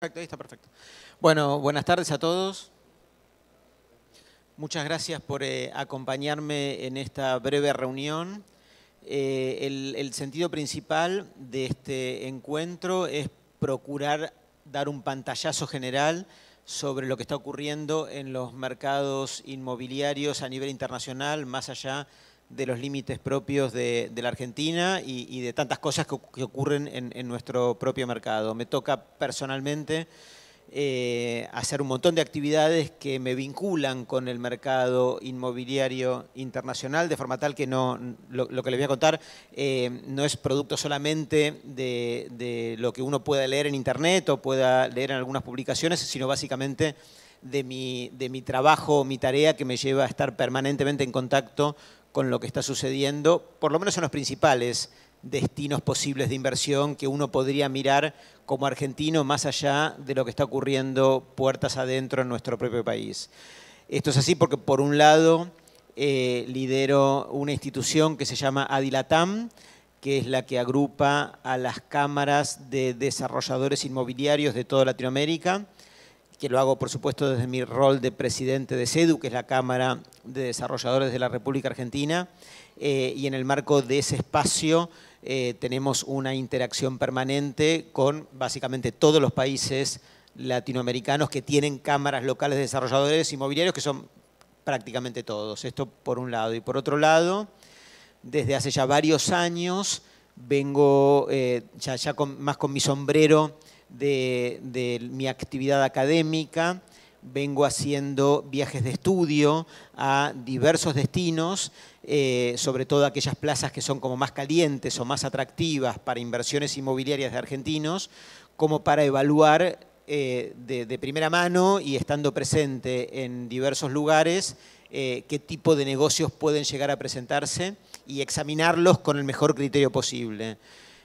Perfecto, ahí está perfecto. Bueno, buenas tardes a todos. Muchas gracias por acompañarme en esta breve reunión. El sentido principal de este encuentro es procurar dar un pantallazo general sobre lo que está ocurriendo en los mercados inmobiliarios a nivel internacional, más allá de los límites propios de la Argentina y de tantas cosas que ocurren en nuestro propio mercado. Me toca personalmente hacer un montón de actividades que me vinculan con el mercado inmobiliario internacional, de forma tal que lo que les voy a contar no es producto solamente de lo que uno pueda leer en internet o pueda leer en algunas publicaciones, sino básicamente de mi trabajo, mi tarea que me lleva a estar permanentemente en contacto con lo que está sucediendo, por lo menos en los principales destinos posibles de inversión que uno podría mirar como argentino más allá de lo que está ocurriendo puertas adentro en nuestro propio país. Esto es así porque, por un lado, lidero una institución que se llama Adilatam, que es la que agrupa a las cámaras de desarrolladores inmobiliarios de toda Latinoamérica, que lo hago, por supuesto, desde mi rol de presidente de CEDU, que es la Cámara de Desarrolladores de la República Argentina, y en el marco de ese espacio tenemos una interacción permanente con básicamente todos los países latinoamericanos que tienen cámaras locales de desarrolladores inmobiliarios, que son prácticamente todos. Esto por un lado. Y por otro lado, desde hace ya varios años vengo más con mi sombrero de mi actividad académica, vengo haciendo viajes de estudio a diversos destinos, sobre todo aquellas plazas que son como más calientes o más atractivas para inversiones inmobiliarias de argentinos, como para evaluar de primera mano y estando presente en diversos lugares qué tipo de negocios pueden llegar a presentarse y examinarlos con el mejor criterio posible.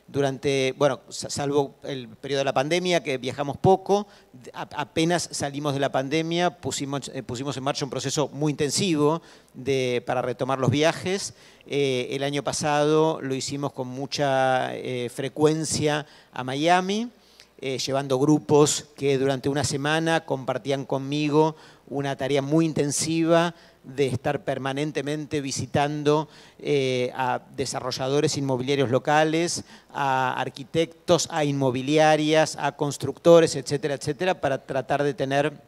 Durante, bueno, salvo el periodo de la pandemia, que viajamos poco, apenas salimos de la pandemia, pusimos en marcha un proceso muy intensivo para retomar los viajes. El año pasado lo hicimos con mucha frecuencia a Miami, llevando grupos que durante una semana compartían conmigo una tarea muy intensiva de estar permanentemente visitando a desarrolladores inmobiliarios locales, a arquitectos, a inmobiliarias, a constructores, etcétera, etcétera, para tratar de tener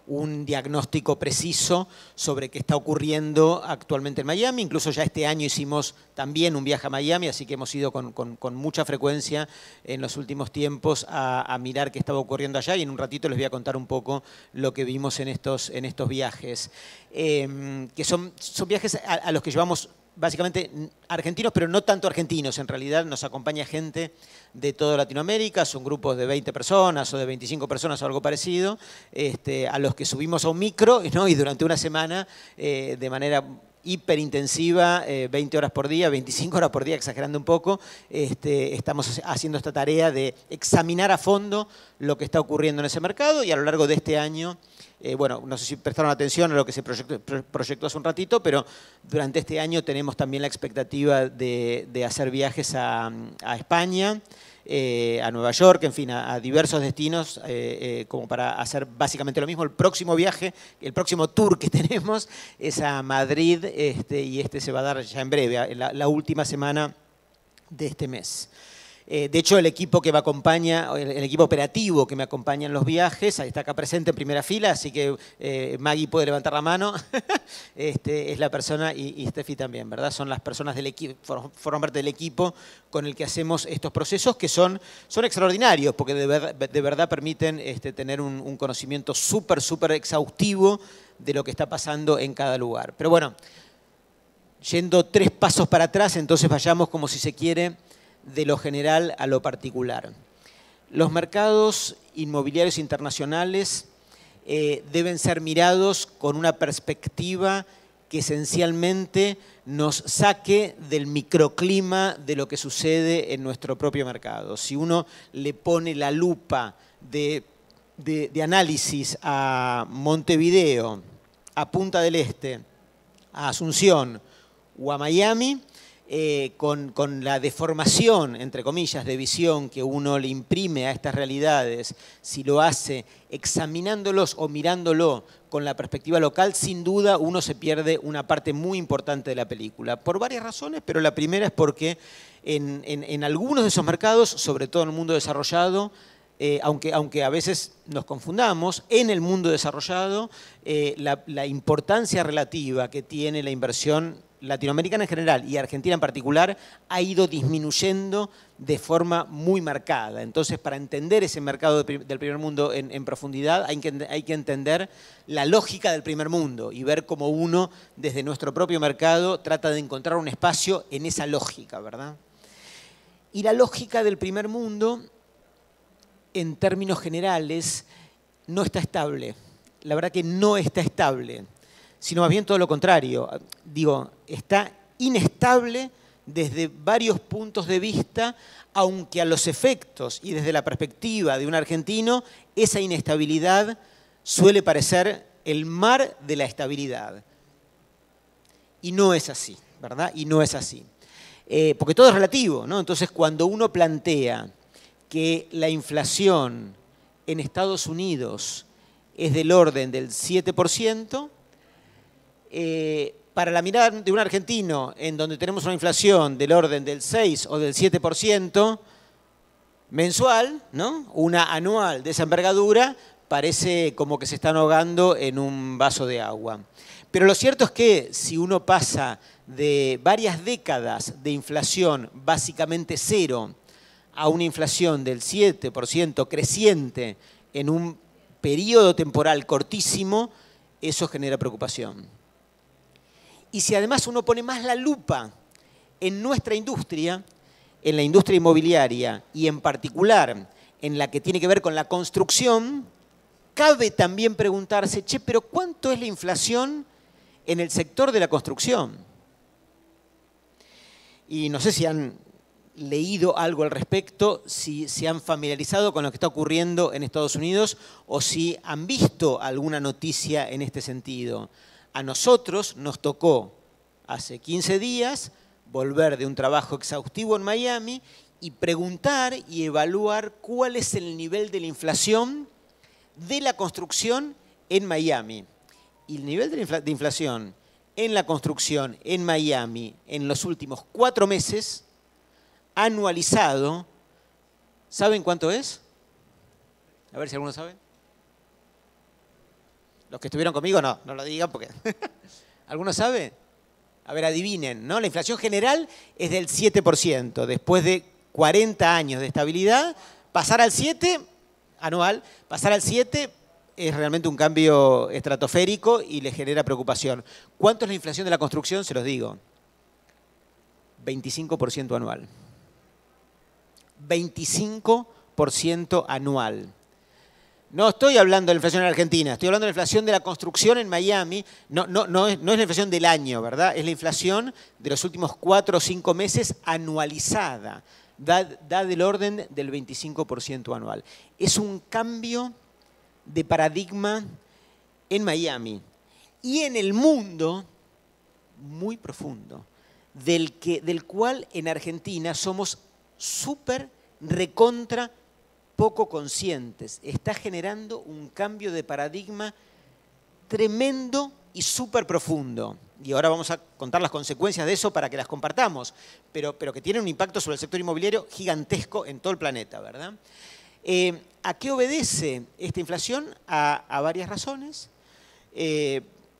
un diagnóstico preciso sobre qué está ocurriendo actualmente en Miami. Incluso ya este año hicimos también un viaje a Miami, así que hemos ido con mucha frecuencia en los últimos tiempos a mirar qué estaba ocurriendo allá, y en un ratito les voy a contar un poco lo que vimos en estos viajes, que son viajes a los que llevamos básicamente argentinos, pero no tanto argentinos. En realidad nos acompaña gente de toda Latinoamérica, son grupos de 20 personas o de 25 personas o algo parecido, a los que subimos a un micro, ¿no? Y durante una semana, de manera hiperintensiva, 20 horas por día, 25 horas por día, exagerando un poco, estamos haciendo esta tarea de examinar a fondo lo que está ocurriendo en ese mercado, y a lo largo de este año, bueno, no sé si prestaron atención a lo que se proyectó hace un ratito, pero durante este año tenemos también la expectativa de hacer viajes a España, a Nueva York, en fin, a diversos destinos, como para hacer básicamente lo mismo. El próximo viaje, el próximo tour que tenemos es a Madrid, y se va a dar ya en breve, la última semana de este mes. De hecho, el equipo que me acompaña, el equipo operativo que me acompaña en los viajes, está acá presente en primera fila, así que Maggie puede levantar la mano. Es la persona, y Steffi también, ¿verdad? Son las personas del equipo, forman parte del equipo con el que hacemos estos procesos, que son extraordinarios, porque de verdad permiten tener un conocimiento súper exhaustivo de lo que está pasando en cada lugar. Pero bueno, yendo 3 pasos para atrás, entonces vayamos, como si se quiere, de lo general a lo particular. Los mercados inmobiliarios internacionales deben ser mirados con una perspectiva que esencialmente nos saque del microclima de lo que sucede en nuestro propio mercado. Si uno le pone la lupa de análisis a Montevideo, a Punta del Este, a Asunción o a Miami, con la deformación, entre comillas, de visión que uno le imprime a estas realidades, si lo hace examinándolos o mirándolo con la perspectiva local, sin duda uno se pierde una parte muy importante de la película. Por varias razones, pero la primera es porque en algunos de esos mercados, sobre todo en el mundo desarrollado, aunque a veces nos confundamos, en el mundo desarrollado la importancia relativa que tiene la inversión latinoamericana en general y Argentina en particular ha ido disminuyendo de forma muy marcada. Entonces, para entender ese mercado del primer mundo en profundidad, hay que entender la lógica del primer mundo y ver cómo uno, desde nuestro propio mercado, trata de encontrar un espacio en esa lógica, ¿verdad? Y la lógica del primer mundo, en términos generales, no está estable. La verdad que no está estable, sino más bien todo lo contrario. Digo, está inestable desde varios puntos de vista, aunque a los efectos y desde la perspectiva de un argentino, esa inestabilidad suele parecer el mar de la estabilidad. Y no es así, ¿verdad? Y no es así. Porque todo es relativo, ¿no? Entonces, cuando uno plantea que la inflación en Estados Unidos es del orden del 7%, para la mirada de un argentino, en donde tenemos una inflación del orden del 6 o del 7% mensual, ¿no? Una anual de esa envergadura, parece como que se están ahogando en un vaso de agua. Pero lo cierto es que si uno pasa de varias décadas de inflación básicamente cero a una inflación del 7% creciente en un periodo temporal cortísimo, eso genera preocupación. Y si además uno pone más la lupa en nuestra industria, en la industria inmobiliaria y en particular en la que tiene que ver con la construcción, cabe también preguntarse, che, pero ¿cuánto es la inflación en el sector de la construcción? Y no sé si han leído algo al respecto, si se han familiarizado con lo que está ocurriendo en Estados Unidos o si han visto alguna noticia en este sentido. A nosotros nos tocó hace 15 días volver de un trabajo exhaustivo en Miami y preguntar y evaluar cuál es el nivel de la inflación de la construcción en Miami. Y el nivel de inflación en la construcción en Miami en los últimos 4 meses, anualizado, ¿saben cuánto es? A ver si alguno sabe. Los que estuvieron conmigo no lo digan porque... ¿Alguno sabe? A ver, adivinen, ¿no? La inflación general es del 7%. Después de 40 años de estabilidad, pasar al 7 anual, pasar al 7 es realmente un cambio estratosférico y le genera preocupación. ¿Cuánto es la inflación de la construcción? Se los digo. 25% anual. 25% anual. No estoy hablando de la inflación en Argentina, estoy hablando de la inflación de la construcción en Miami. No es la inflación del año, ¿verdad? Es la inflación de los últimos 4 o 5 meses anualizada. Da del orden del 25% anual. Es un cambio de paradigma en Miami y en el mundo muy profundo, del cual en Argentina somos súper recontra poco conscientes. Está generando un cambio de paradigma tremendo y súper profundo. Y ahora vamos a contar las consecuencias de eso para que las compartamos, pero que tiene un impacto sobre el sector inmobiliario gigantesco en todo el planeta, ¿verdad? ¿A qué obedece esta inflación? A varias razones.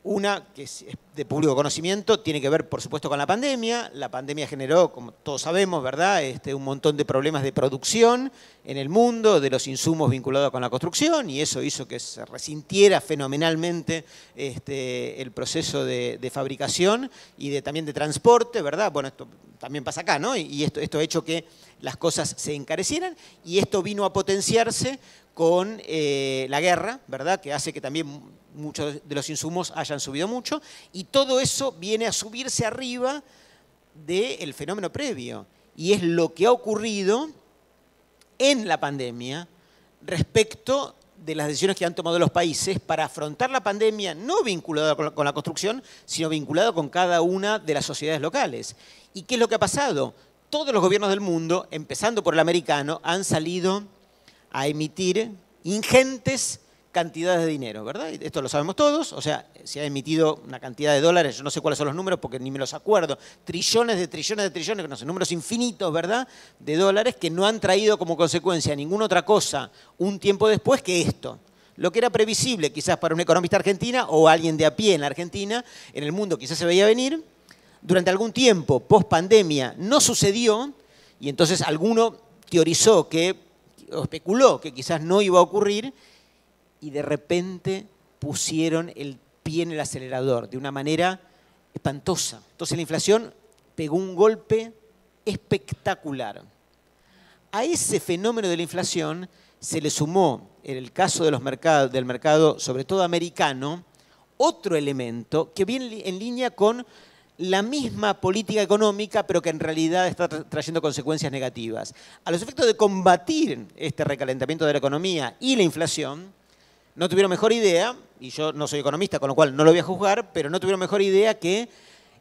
Una, que es de público conocimiento, tiene que ver, por supuesto, con la pandemia. La pandemia generó, como todos sabemos, ¿verdad?, un montón de problemas de producción en el mundo, de los insumos vinculados con la construcción, y eso hizo que se resintiera fenomenalmente el proceso de fabricación y también de transporte, ¿verdad? Bueno, esto también pasa acá, ¿no? Y esto ha hecho que las cosas se encarecieran, y esto vino a potenciarse con la guerra, ¿verdad?, que hace que también muchos de los insumos hayan subido mucho, y todo eso viene a subirse arriba del fenómeno previo, y es lo que ha ocurrido en la pandemia respecto de las decisiones que han tomado los países para afrontar la pandemia, no vinculado con la construcción, sino vinculado con cada una de las sociedades locales. ¿Y qué es lo que ha pasado? Todos los gobiernos del mundo, empezando por el americano, han salido a emitir ingentes cantidades de dinero, ¿verdad? Esto lo sabemos todos, o sea, se ha emitido una cantidad de dólares, yo no sé cuáles son los números porque ni me los acuerdo, trillones de trillones de trillones, no sé, números infinitos, ¿verdad?, de dólares que no han traído como consecuencia ninguna otra cosa un tiempo después que esto. Lo que era previsible quizás para un economista argentino o alguien de a pie en la Argentina, en el mundo quizás se veía venir, durante algún tiempo, post pandemia, no sucedió y entonces alguno teorizó o especuló que quizás no iba a ocurrir y de repente pusieron el pie en el acelerador de una manera espantosa. Entonces la inflación pegó un golpe espectacular. A ese fenómeno de la inflación se le sumó, en el caso de del mercado, sobre todo americano, otro elemento que viene en línea con la misma política económica, pero que en realidad está trayendo consecuencias negativas. A los efectos de combatir este recalentamiento de la economía y la inflación, no tuvieron mejor idea, y yo no soy economista, con lo cual no lo voy a juzgar, pero no tuvieron mejor idea que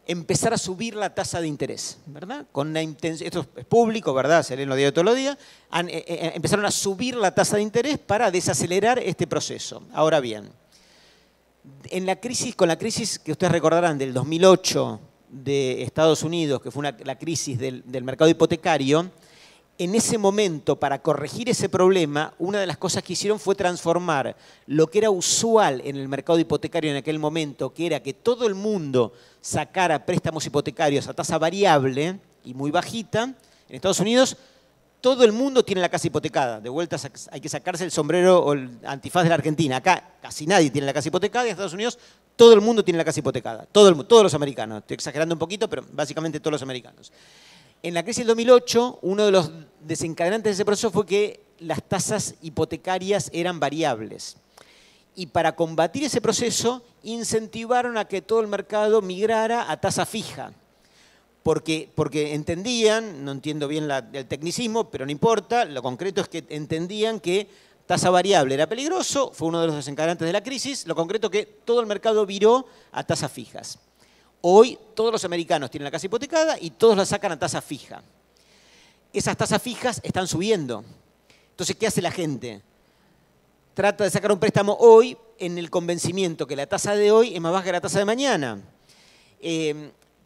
empezar a subir la tasa de interés, ¿verdad? Con la intención, esto es público, ¿verdad? Se leen en los diarios todos los días. Empezaron a subir la tasa de interés para desacelerar este proceso. Ahora bien, con la crisis que ustedes recordarán del 2008 de Estados Unidos, que fue la crisis del mercado hipotecario, en ese momento, para corregir ese problema, una de las cosas que hicieron fue transformar lo que era usual en el mercado hipotecario en aquel momento, que era que todo el mundo sacara préstamos hipotecarios a tasa variable y muy bajita. En Estados Unidos, todo el mundo tiene la casa hipotecada. De vuelta hay que sacarse el sombrero o el antifaz de la Argentina. Acá casi nadie tiene la casa hipotecada y en Estados Unidos todo el mundo tiene la casa hipotecada. Todos los americanos. Estoy exagerando un poquito, pero básicamente todos los americanos. En la crisis del 2008, uno de los desencadenantes de ese proceso fue que las tasas hipotecarias eran variables. Y para combatir ese proceso, incentivaron a que todo el mercado migrara a tasa fija. Porque entendían, no entiendo bien el tecnicismo, pero no importa, lo concreto es que entendían que tasa variable era peligroso, fue uno de los desencadenantes de la crisis, lo concreto es que todo el mercado viró a tasas fijas. Hoy todos los americanos tienen la casa hipotecada y todos la sacan a tasa fija. Esas tasas fijas están subiendo. Entonces, ¿qué hace la gente? Trata de sacar un préstamo hoy en el convencimiento que la tasa de hoy es más baja que la tasa de mañana.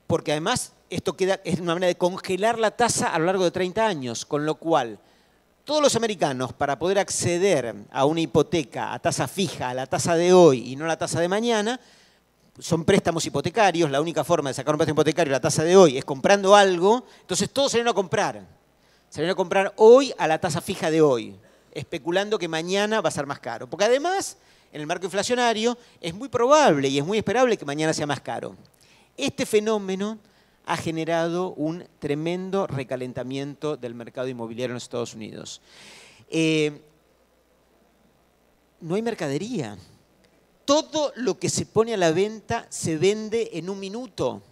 Porque además esto es una manera de congelar la tasa a lo largo de 30 años, con lo cual todos los americanos, para poder acceder a una hipoteca a tasa fija, a la tasa de hoy y no a la tasa de mañana, son préstamos hipotecarios, la única forma de sacar un préstamo hipotecario a la tasa de hoy es comprando algo, entonces todos salieron a comprar. Salieron a comprar hoy a la tasa fija de hoy, especulando que mañana va a ser más caro. Porque además, en el marco inflacionario, es muy probable y es muy esperable que mañana sea más caro. Este fenómeno ha generado un tremendo recalentamiento del mercado inmobiliario en los Estados Unidos. No hay mercadería. Todo lo que se pone a la venta se vende en un minuto.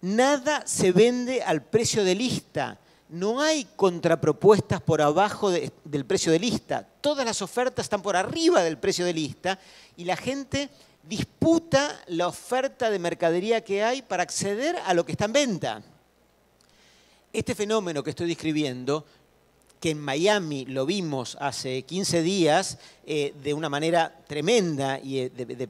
Nada se vende al precio de lista. No hay contrapropuestas por abajo del precio de lista. Todas las ofertas están por arriba del precio de lista y la gente disputa la oferta de mercadería que hay para acceder a lo que está en venta. Este fenómeno que estoy describiendo, que en Miami lo vimos hace 15 días de una manera tremenda y de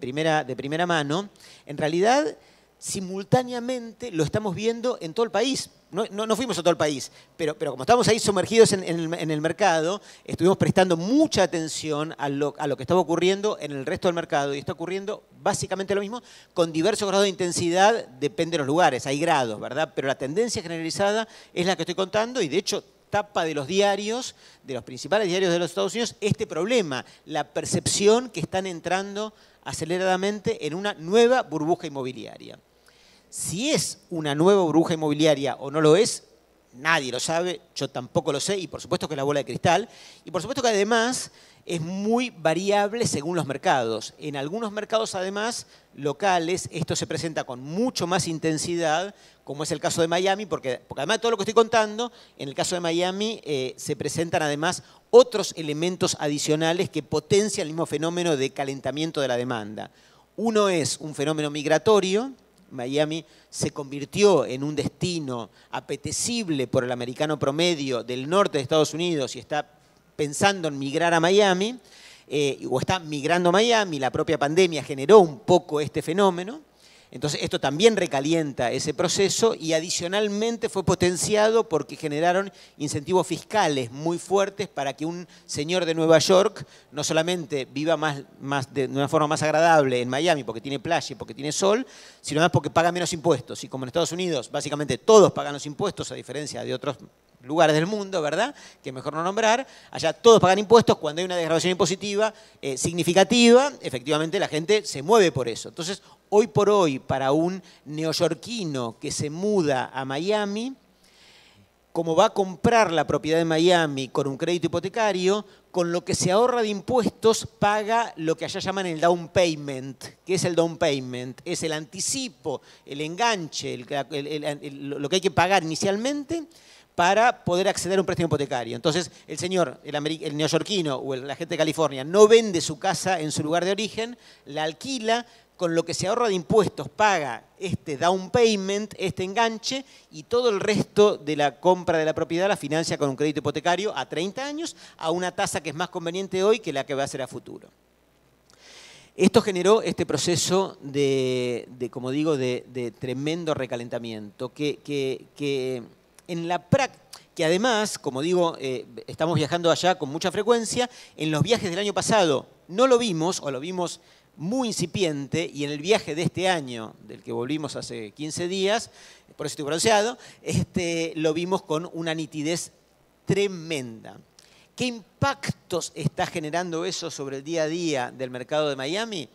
primera mano, en realidad simultáneamente lo estamos viendo en todo el país. No fuimos a todo el país, pero como estamos ahí sumergidos en el mercado, estuvimos prestando mucha atención a lo que estaba ocurriendo en el resto del mercado y está ocurriendo básicamente lo mismo con diversos grados de intensidad, depende de los lugares, hay grados, ¿verdad? Pero la tendencia generalizada es la que estoy contando y de hecho tapa de los diarios, de los principales diarios de los Estados Unidos, este problema, la percepción que están entrando aceleradamente en una nueva burbuja inmobiliaria. Si es una nueva burbuja inmobiliaria o no lo es, nadie lo sabe, yo tampoco lo sé, y por supuesto que es la bola de cristal, y por supuesto que además es muy variable según los mercados. En algunos mercados, además, locales, esto se presenta con mucho más intensidad, como es el caso de Miami, porque además de todo lo que estoy contando, en el caso de Miami se presentan además otros elementos adicionales que potencian el mismo fenómeno de calentamiento de la demanda. Uno es un fenómeno migratorio. Miami se convirtió en un destino apetecible por el americano promedio del norte de Estados Unidos y está pensando en migrar a Miami, o está migrando a Miami. La propia pandemia generó un poco este fenómeno. Entonces, esto también recalienta ese proceso y adicionalmente fue potenciado porque generaron incentivos fiscales muy fuertes para que un señor de Nueva York no solamente viva de una forma más agradable en Miami porque tiene playa y porque tiene sol, sino además porque paga menos impuestos. Y como en Estados Unidos básicamente todos pagan los impuestos, a diferencia de otros lugares del mundo, ¿verdad?, que es mejor no nombrar, allá todos pagan impuestos. Cuando hay una desgravación impositiva significativa, efectivamente la gente se mueve por eso. Entonces, hoy por hoy, para un neoyorquino que se muda a Miami, como va a comprar la propiedad de Miami con un crédito hipotecario, con lo que se ahorra de impuestos paga lo que allá llaman el down payment. ¿Qué es el down payment? Es el anticipo, el enganche, lo que hay que pagar inicialmente para poder acceder a un préstamo hipotecario. Entonces, el señor, el neoyorquino o la gente de California no vende su casa en su lugar de origen, la alquila, con lo que se ahorra de impuestos paga este down payment, este enganche, y todo el resto de la compra de la propiedad la financia con un crédito hipotecario a 30 años a una tasa que es más conveniente hoy que la que va a ser a futuro. Esto generó este proceso como digo, de tremendo recalentamiento que en la práctica, que además, como digo, estamos viajando allá con mucha frecuencia. En los viajes del año pasado no lo vimos, o lo vimos muy incipiente, y en el viaje de este año, del que volvimos hace 15 días, por eso estoy bronceado, lo vimos con una nitidez tremenda. ¿Qué impactos está generando eso sobre el día a día del mercado de Miami?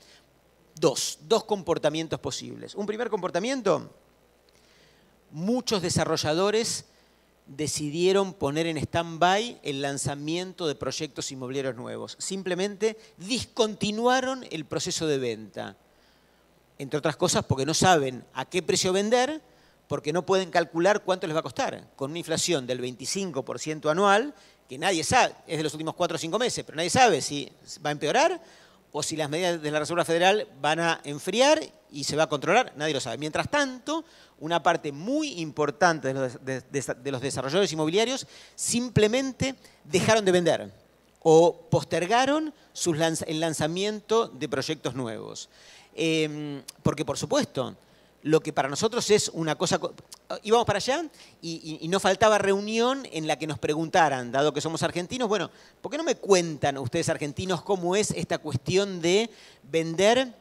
Dos comportamientos posibles. Un primer comportamiento: muchos desarrolladores decidieron poner en stand-by el lanzamiento de proyectos inmobiliarios nuevos. Simplemente discontinuaron el proceso de venta. Entre otras cosas porque no saben a qué precio vender, porque no pueden calcular cuánto les va a costar. Con una inflación del 25% anual, que nadie sabe, es de los últimos 4 o 5 meses, pero nadie sabe si va a empeorar o si las medidas de la Reserva Federal van a enfriar y se va a controlar, nadie lo sabe. Mientras tanto, una parte muy importante de los desarrolladores inmobiliarios simplemente dejaron de vender o postergaron el lanzamiento de proyectos nuevos. Porque, por supuesto, lo que para nosotros es una cosa... Íbamos para allá y no faltaba reunión en la que nos preguntaran, dado que somos argentinos, bueno, ¿por qué no me cuentan ustedes argentinos cómo es esta cuestión de vender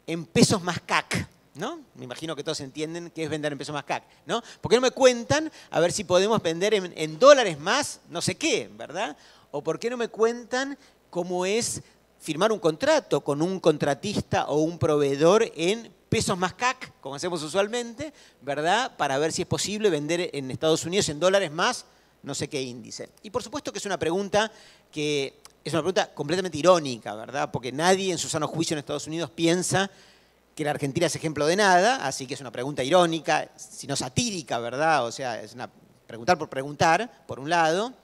en pesos más CAC? ¿No? Me imagino que todos entienden qué es vender en pesos más CAC, ¿no? ¿Por qué no me cuentan a ver si podemos vender en dólares más no sé qué, ¿verdad? O ¿por qué no me cuentan cómo es firmar un contrato con un contratista o un proveedor en pesos más CAC, como hacemos usualmente, ¿verdad? Para ver si es posible vender en Estados Unidos en dólares más no sé qué índice. Y por supuesto que es una pregunta completamente irónica, ¿verdad? Porque nadie en su sano juicio en Estados Unidos piensa que la Argentina es ejemplo de nada, así que es una pregunta irónica, sino satírica, ¿verdad? O sea, es preguntar por preguntar, por un lado.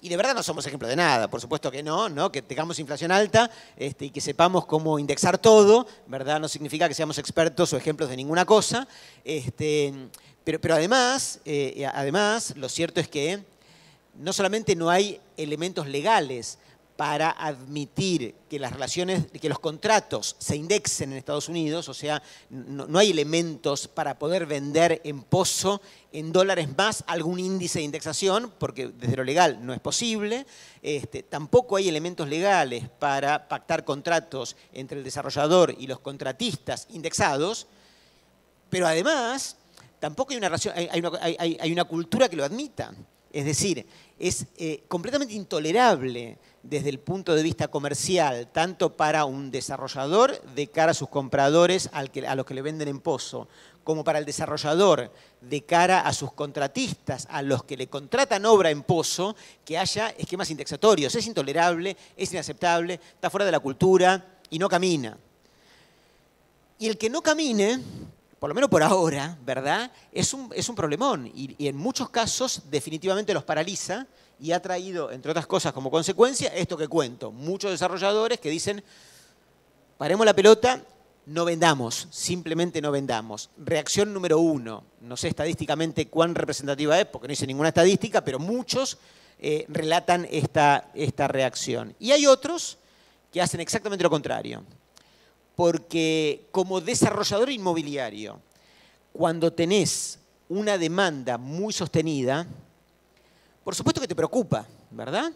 Y de verdad no somos ejemplo de nada, por supuesto que no, ¿no? Que tengamos inflación alta y que sepamos cómo indexar todo, ¿verdad? No significa que seamos expertos o ejemplos de ninguna cosa. Pero además, lo cierto es que no solamente no hay elementos legales para admitir que que los contratos se indexen en Estados Unidos, o sea, no hay elementos para poder vender en pozo en dólares más algún índice de indexación, porque desde lo legal no es posible. Tampoco hay elementos legales para pactar contratos entre el desarrollador y los contratistas indexados, pero además tampoco hay una cultura que lo admita. Es decir, es completamente intolerable desde el punto de vista comercial, tanto para un desarrollador de cara a sus compradores a los que le venden en pozo, como para el desarrollador de cara a sus contratistas, a los que le contratan obra en pozo, que haya esquemas indexatorios. Es intolerable, es inaceptable, está fuera de la cultura y no camina. Y el que no camine, por lo menos por ahora, ¿verdad?, es un problemón y en muchos casos definitivamente los paraliza y ha traído, entre otras cosas, como consecuencia, esto que cuento. Muchos desarrolladores que dicen, paremos la pelota, no vendamos, simplemente no vendamos. Reacción número 1, no sé estadísticamente cuán representativa es, porque no hice ninguna estadística, pero muchos relatan esta reacción. Y hay otros que hacen exactamente lo contrario. Porque como desarrollador inmobiliario, cuando tenés una demanda muy sostenida, por supuesto que te preocupa, ¿verdad?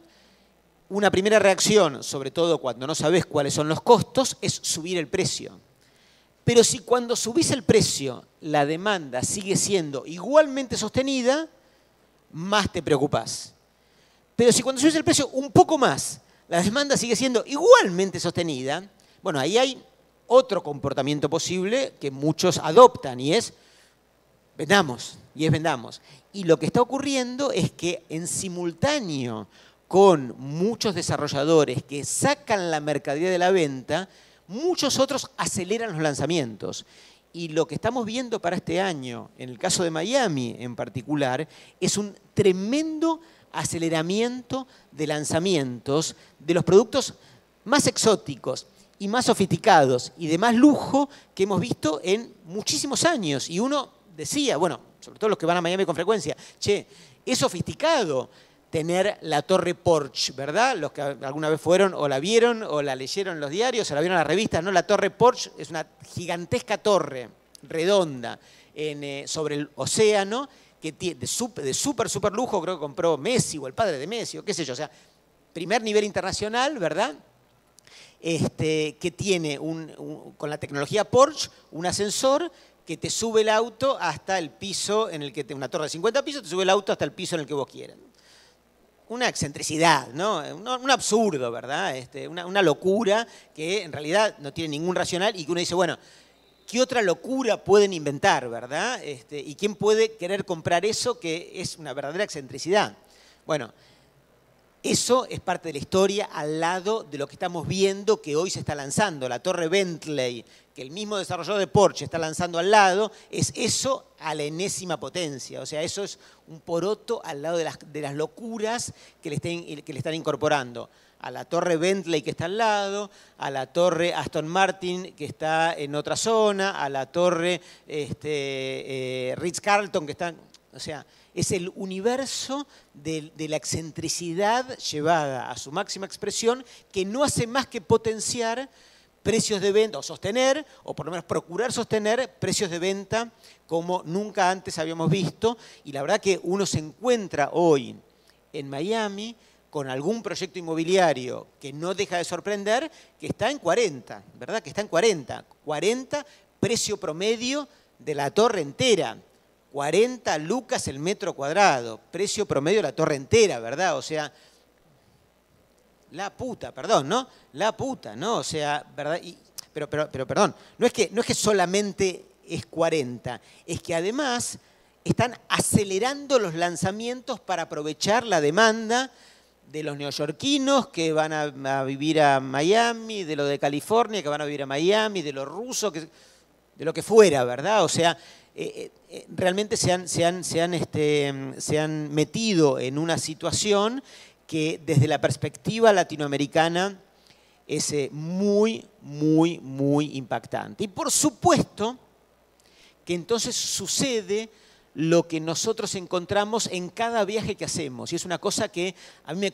Una primera reacción, sobre todo cuando no sabés cuáles son los costos, es subir el precio. Pero si cuando subís el precio la demanda sigue siendo igualmente sostenida, más te preocupás. Pero si cuando subís el precio un poco más, la demanda sigue siendo igualmente sostenida, bueno, ahí hay otro comportamiento posible que muchos adoptan y es vendamos, vendamos. Y lo que está ocurriendo es que en simultáneo con muchos desarrolladores que sacan la mercadería de la venta, muchos otros aceleran los lanzamientos. Y lo que estamos viendo para este año, en el caso de Miami en particular, es un tremendo aceleramiento de lanzamientos de los productos más exóticos y más sofisticados y de más lujo que hemos visto en muchísimos años. Y uno decía, bueno, sobre todo los que van a Miami con frecuencia, che, es sofisticado tener la torre Porsche, ¿verdad? Los que alguna vez fueron o la vieron o la leyeron en los diarios o la vieron en las revistas, ¿no? La torre Porsche es una gigantesca torre redonda sobre el océano que tiene de súper lujo, creo que compró Messi o el padre de Messi o qué sé yo, o sea, primer nivel internacional, ¿verdad? Que tiene con la tecnología Porsche un ascensor que te sube el auto hasta el piso en el que una torre de 50 pisos, te sube el auto hasta el piso en el que vos quieras. Una excentricidad, ¿no? Un absurdo, ¿verdad? Una locura que en realidad no tiene ningún racional y que uno dice, bueno, ¿qué otra locura pueden inventar, verdad? ¿Y quién puede querer comprar eso que es una verdadera excentricidad? Bueno, eso es parte de la historia al lado de lo que estamos viendo que hoy se está lanzando. La torre Bentley, que el mismo desarrollador de Porsche está lanzando al lado, es eso a la enésima potencia. O sea, eso es un poroto al lado de las locuras que le están incorporando. A la torre Bentley que está al lado, a la torre Aston Martin que está en otra zona, a la torre Ritz-Carlton que está... O sea, es el universo de la excentricidad llevada a su máxima expresión que no hace más que potenciar precios de venta, o sostener, o por lo menos procurar sostener precios de venta como nunca antes habíamos visto. Y la verdad que uno se encuentra hoy en Miami con algún proyecto inmobiliario que no deja de sorprender, que está en 40, ¿verdad? Que está en 40. 40, precio promedio de la torre entera. 40 lucas el metro cuadrado, precio promedio de la torre entera, ¿verdad? O sea, la puta, perdón, ¿no? La puta, ¿no? O sea, ¿verdad? Pero perdón, no es que solamente es 40, es que además están acelerando los lanzamientos para aprovechar la demanda de los neoyorquinos que van a vivir a Miami, de los de California que van a vivir a Miami, de los rusos, de lo que fuera, ¿verdad? O sea, realmente se han metido en una situación que desde la perspectiva latinoamericana es muy impactante. Y por supuesto que entonces sucede lo que nosotros encontramos en cada viaje que hacemos. Y es una cosa que a mí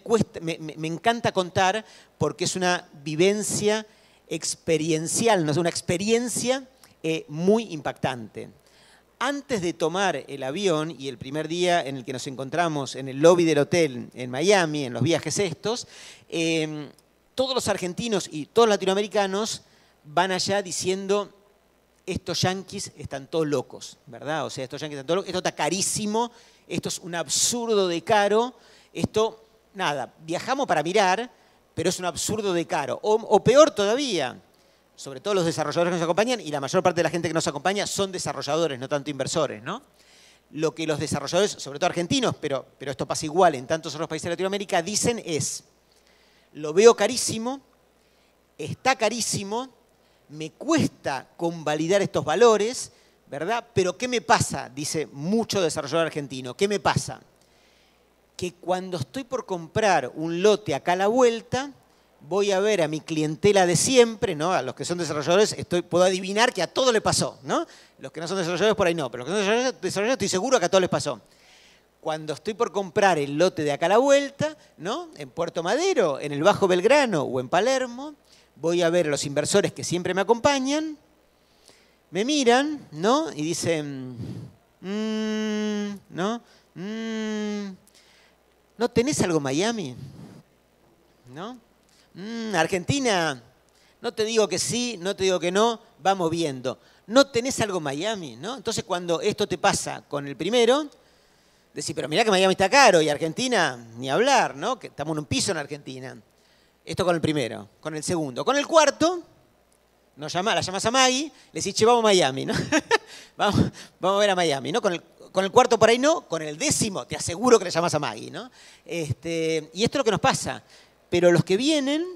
me encanta contar porque es una vivencia experiencial, ¿no? Una experiencia muy impactante. Antes de tomar el avión y el primer día en el que nos encontramos en el lobby del hotel en Miami, en los viajes estos, todos los argentinos y todos los latinoamericanos van allá diciendo: estos yanquis están todos locos, ¿verdad? O sea, estos yanquis están todos locos, esto está carísimo, esto es un absurdo de caro, esto, nada, viajamos para mirar, pero es un absurdo de caro. O peor todavía, sobre todo los desarrolladores que nos acompañan, y la mayor parte de la gente que nos acompaña son desarrolladores, no tanto inversores, ¿no? Lo que los desarrolladores, sobre todo argentinos, pero esto pasa igual en tantos otros países de Latinoamérica, dicen es, lo veo carísimo, está carísimo, me cuesta convalidar estos valores, ¿verdad? Pero ¿qué me pasa? Dice mucho desarrollador argentino. ¿Qué me pasa? Que cuando estoy por comprar un lote acá a la vuelta, voy a ver a mi clientela de siempre, ¿no? A los que son desarrolladores puedo adivinar que a todos les pasó, ¿no? Los que no son desarrolladores por ahí no, pero los que son desarrolladores estoy seguro que a todos les pasó. Cuando estoy por comprar el lote de acá a la vuelta, ¿no? En Puerto Madero, en el Bajo Belgrano o en Palermo, voy a ver a los inversores que siempre me acompañan, me miran, ¿no? Y dicen, ¿no? ¿No tenés algo en Miami? ¿No? Argentina, no te digo que sí, no te digo que no, vamos viendo. ¿No tenés algo en Miami? ¿No? Entonces cuando esto te pasa con el primero, decís, pero mirá que Miami está caro y Argentina, ni hablar, ¿no? Que estamos en un piso en Argentina. Esto con el primero. Con el segundo. Con el cuarto, la llamas a Maggie, le decís, che, vamos a Miami, ¿no? vamos a ver a Miami, ¿no? Con el cuarto por ahí no, con el décimo te aseguro que le llamas a Maggie, ¿no? Y esto es lo que nos pasa. Pero los que vienen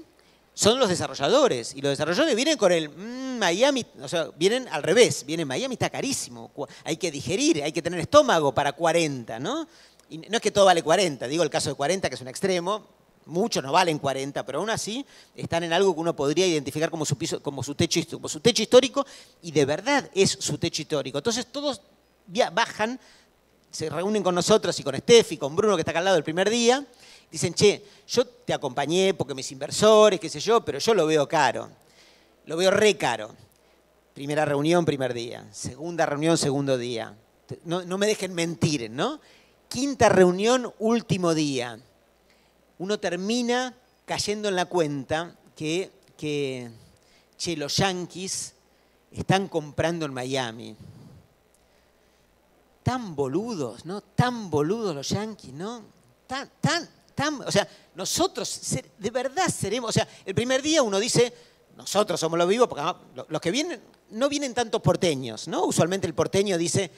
son los desarrolladores. Y los desarrolladores vienen con el Miami, o sea, vienen al revés. Vienen Miami, está carísimo. Hay que digerir, hay que tener estómago para 40, ¿no? Y no es que todo vale 40, digo el caso de 40, que es un extremo. Muchos no valen 40, pero aún así están en algo que uno podría identificar como su piso, como su techo histórico, y de verdad es su techo histórico. Entonces todos bajan, se reúnen con nosotros y con Steffi, con Bruno, que está acá al lado el primer día. Dicen, che, yo te acompañé porque mis inversores, qué sé yo, pero yo lo veo caro. Lo veo re caro. Primera reunión, primer día. Segunda reunión, segundo día. No me dejen mentir, ¿no? Quinta reunión, último día. Uno termina cayendo en la cuenta que che, los yanquis están comprando en Miami. Tan boludos, ¿no? Tan boludos los yanquis, ¿no? O sea, nosotros de verdad seremos, o sea, el primer día uno dice, nosotros somos los vivos, porque los que vienen, no vienen tantos porteños, ¿no? Usualmente el porteño dice,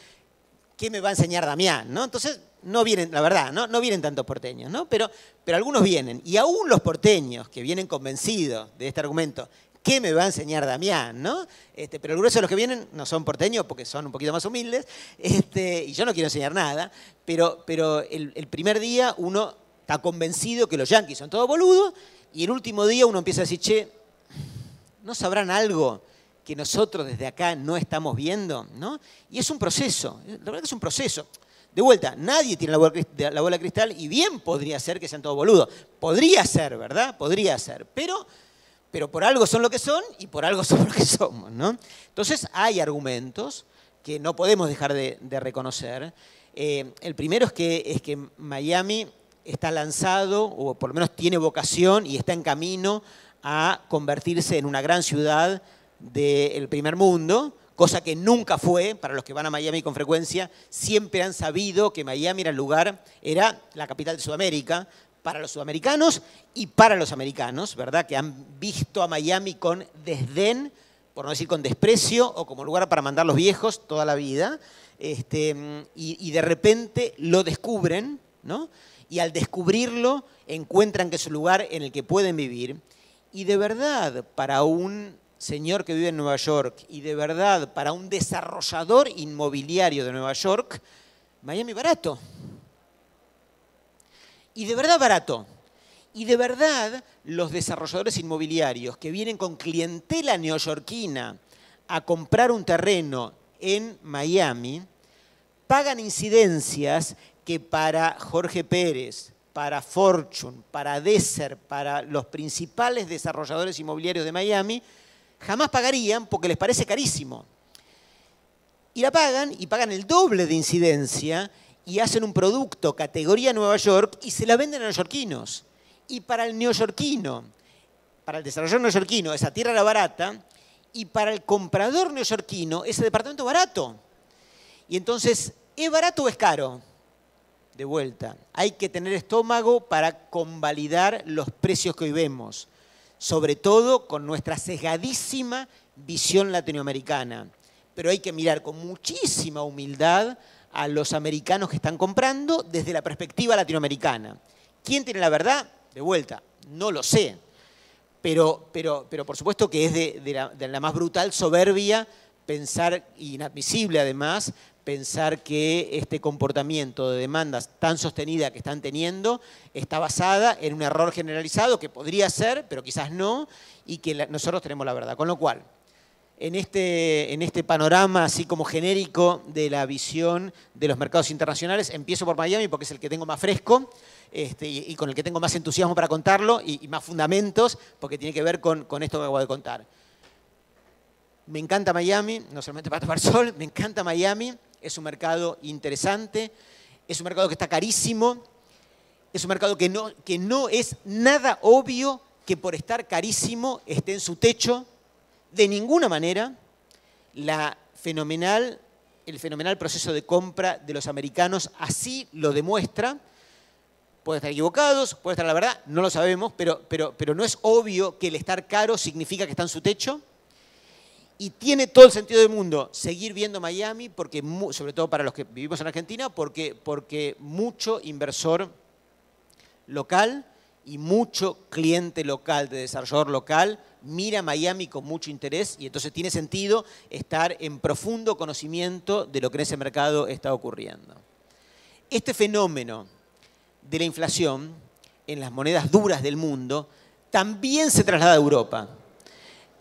¿qué me va a enseñar Damián? ¿No? Entonces, no vienen, la verdad, no vienen tantos porteños, ¿no? Pero algunos vienen, y aún los porteños que vienen convencidos de este argumento, ¿qué me va a enseñar Damián? ¿No? Pero el grueso de los que vienen no son porteños porque son un poquito más humildes, y yo no quiero enseñar nada, pero el primer día uno está convencido que los yanquis son todos boludos, y el último día uno empieza a decir, che, ¿no sabrán algo que nosotros desde acá no estamos viendo? ¿No? Y es un proceso, la verdad que es un proceso. De vuelta, nadie tiene la bola de cristal y bien podría ser que sean todos boludos. Podría ser, ¿verdad? Podría ser, pero por algo son lo que son y por algo somos lo que somos, ¿no? Entonces hay argumentos que no podemos dejar de reconocer. El primero es que Miami está lanzado, o por lo menos tiene vocación y está en camino a convertirse en una gran ciudad del primer mundo, cosa que nunca fue. Para los que van a Miami con frecuencia, siempre han sabido que Miami era la capital de Sudamérica, para los sudamericanos y para los americanos, ¿verdad? Que han visto a Miami con desdén, por no decir con desprecio, o como lugar para mandar los viejos toda la vida, y de repente lo descubren, ¿no? Y al descubrirlo encuentran que es un lugar en el que pueden vivir. Y de verdad, para un señor que vive en Nueva York y de verdad para un desarrollador inmobiliario de Nueva York, Miami barato. Y de verdad barato. Y de verdad los desarrolladores inmobiliarios que vienen con clientela neoyorquina a comprar un terreno en Miami, pagan incidencias que para Jorge Pérez, para Fortune, para Desert, para los principales desarrolladores inmobiliarios de Miami, jamás pagarían porque les parece carísimo. Y pagan el doble de incidencia y hacen un producto categoría Nueva York y se la venden a neoyorquinos. Y para el neoyorquino, para el desarrollador neoyorquino, esa tierra era barata, y para el comprador neoyorquino, ese departamento barato. Y entonces, ¿es barato o es caro? de vuelta, hay que tener estómago para convalidar los precios que hoy vemos, sobre todo con nuestra sesgadísima visión latinoamericana. Pero hay que mirar con muchísima humildad a los americanos que están comprando desde la perspectiva latinoamericana. ¿Quién tiene la verdad? De vuelta, no lo sé. Pero por supuesto que es de la más brutal soberbia pensar, inadmisible además, pensar que este comportamiento de demandas tan sostenida que están teniendo está basada en un error generalizado que podría ser, pero quizás no, y que nosotros tenemos la verdad. Con lo cual, en este panorama así como genérico de la visión de los mercados internacionales, empiezo por Miami porque es el que tengo más fresco y con el que tengo más entusiasmo para contarlo y más fundamentos porque tiene que ver con esto que acabo de contar. Me encanta Miami, no solamente para tomar sol, me encanta Miami, es un mercado interesante, es un mercado que está carísimo, es un mercado que no es nada obvio que por estar carísimo esté en su techo, de ninguna manera. El fenomenal proceso de compra de los americanos así lo demuestra. Puede estar equivocados, puede estar la verdad, no lo sabemos, pero no es obvio que el estar caro significa que está en su techo. Y tiene todo el sentido del mundo seguir viendo Miami, porque, sobre todo para los que vivimos en Argentina, porque mucho inversor local y mucho cliente local, de desarrollador local, mira Miami con mucho interés y entonces tiene sentido estar en profundo conocimiento de lo que en ese mercado está ocurriendo. Este fenómeno de la inflación en las monedas duras del mundo también se traslada a Europa.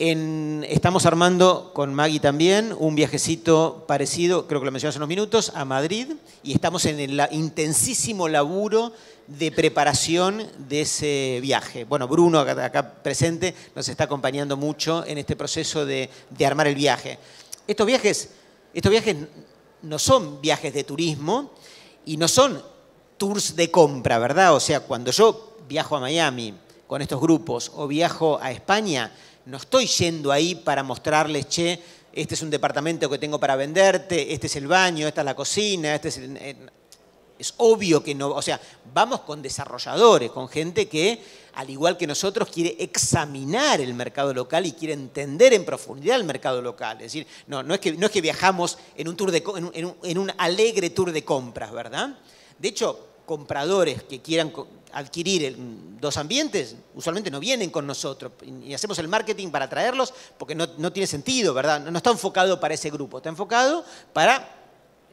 Estamos armando con Maggie también un viajecito parecido, creo que lo mencioné hace unos minutos, a Madrid y estamos en el intensísimo laburo de preparación de ese viaje. Bueno, Bruno, acá presente, nos está acompañando mucho en este proceso de armar el viaje. Estos viajes no son viajes de turismo y no son tours de compra, ¿verdad? O sea, cuando yo viajo a Miami con estos grupos o viajo a España, no estoy yendo ahí para mostrarles, che, este es un departamento que tengo para venderte, este es el baño, esta es la cocina, es obvio que no, o sea, vamos con desarrolladores, con gente que, al igual que nosotros, quiere examinar el mercado local y quiere entender en profundidad el mercado local. Es decir, no es que viajamos en un alegre tour de compras, ¿verdad? De hecho, compradores que quieran adquirir dos ambientes, usualmente no vienen con nosotros y hacemos el marketing para atraerlos porque no tiene sentido, ¿verdad? No está enfocado para ese grupo, está enfocado para